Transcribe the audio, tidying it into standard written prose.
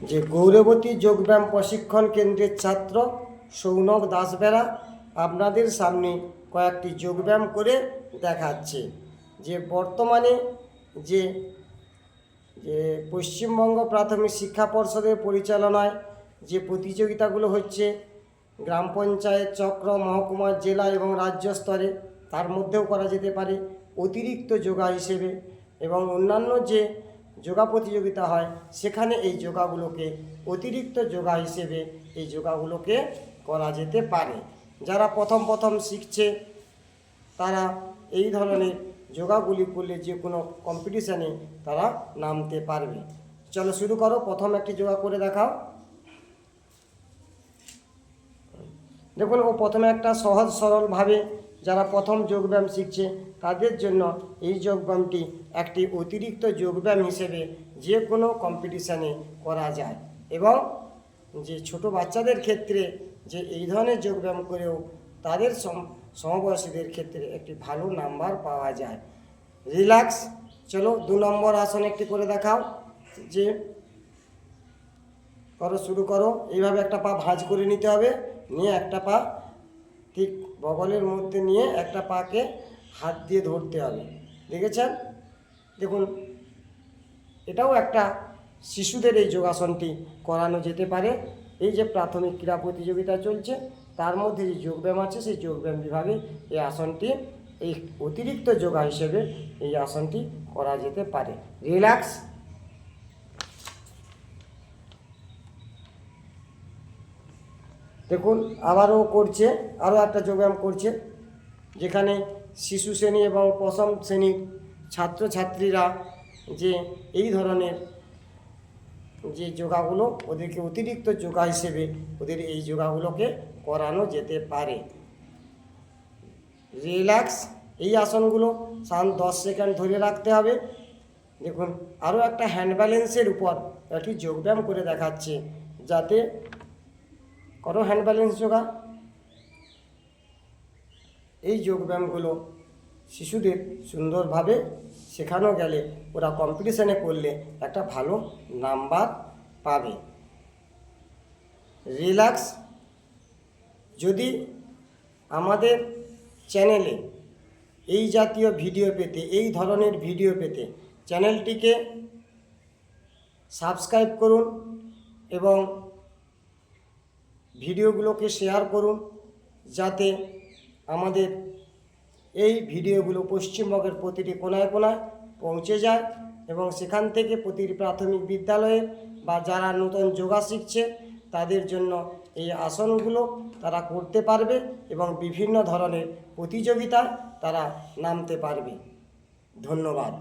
যে গৌরবতী যোগব্যায়াম প্রশিক্ষণ কেন্দ্রের ছাত্র সৌনক দাসবেরা আপনাদের সামনে কয়েকটি যোগব্যায়াম করে দেখাচ্ছে। যে বর্তমানে যে যে পশ্চিমবঙ্গ প্রাথমিক শিক্ষা পর্ষদের পরিচালনায় যে প্রতিযোগিতাগুলো হচ্ছে গ্রাম পঞ্চায়েত, চক্র, মহকুমা, জেলা এবং রাজ্য স্তরে, তার মধ্যেও করা যেতে পারে অতিরিক্ত যোগা হিসেবে, এবং অন্যান্য যে যোগা প্রতিযোগিতা হয় সেখানে এই যোগাগুলোকে অতিরিক্ত যোগা হিসেবে এই যোগাগুলোকে করা যেতে পারে। যারা প্রথম শিখছে তারা এই ধরনের যোগাগুলি করলে যে কোনো কম্পিটিশানে তারা নামতে পারবে। চলো শুরু করো, প্রথম একটি যোগা করে দেখাও। দেখুন, ও প্রথমে একটা সহজ সরলভাবে যারা প্রথম যোগব্যায়াম শিখছে তাদের জন্য এই যোগব্যায়ামটি একটি অতিরিক্ত যোগব্যায়াম হিসেবে যে কোনো কম্পিটিশানে করা যায়, এবং যে ছোট বাচ্চাদের ক্ষেত্রে যে এই ধরনের যোগব্যায়াম করেও তাদের সমবয়সীদের ক্ষেত্রে একটি ভালো নাম্বার পাওয়া যায়। রিল্যাক্স। চলো 2 নম্বর আসন একটি করে দেখাও। যে করো, শুরু করো। এইভাবে একটা পা ভাঁজ করে নিতে হবে, নিয়ে একটা পা ঠিক বগলের মধ্যে নিয়ে একটা পাকে হাত দিয়ে ধরতে হবে। দেখেছেন? দেখুন, এটাও একটা শিশুদের এই যোগাসনটি করানো যেতে পারে। এই যে প্রাথমিক ক্রীড়া প্রতিযোগিতা চলছে তার মধ্যে যে যোগব্যায়াম আছে সেই যোগব্যায়াম বিভাগে এই আসনটি এই অতিরিক্ত যোগা হিসেবে এই আসনটি করা যেতে পারে। রিল্যাক্স। দেখুন, আবারও করছে, আরও একটা যোগব্যায়াম করছে, যেখানে শিশু শ্রেণী এবং প্রথম শ্রেণীর ছাত্রছাত্রীরা যে এই ধরনের যে যোগাগুলো ওদেরকে অতিরিক্ত যোগা হিসেবে ওদের এই যোগাগুলোকে করানো যেতে পারে। রিল্যাক্স। এই আসনগুলো 10 সেকেন্ড ধরে রাখতে হবে। দেখুন, আরও একটা হ্যান্ড ব্যালেন্সের উপর একটি যোগব্যায়াম করে দেখাচ্ছে, যাতে করো হ্যান্ড ব্যালেন্স যোগা। এই যোগব্যায়ামগুলো শিশুদের সুন্দরভাবে শেখানো গেলে ওরা কম্পিটিশানে করলে একটা ভালো নাম্বার পাবে। রিল্যাক্স। যদি আমাদের চ্যানেলে এই জাতীয় ভিডিও পেতে, এই ধরনের ভিডিও পেতে চ্যানেলটিকে সাবস্ক্রাইব করুন এবং ভিডিওগুলোকে শেয়ার করুন, যাতে আমাদের এই ভিডিওগুলো পশ্চিমবঙ্গের প্রতিটি কোনায় কোনায় পৌঁছে যায়, এবং সেখান থেকে প্রতিটি প্রাথমিক বিদ্যালয়ে বা যারা নতুন যোগা শিখছে তাদের জন্য এই আসনগুলো তারা করতে পারবে এবং বিভিন্ন ধরনের প্রতিযোগিতায় তারা নামতে পারবে। ধন্যবাদ।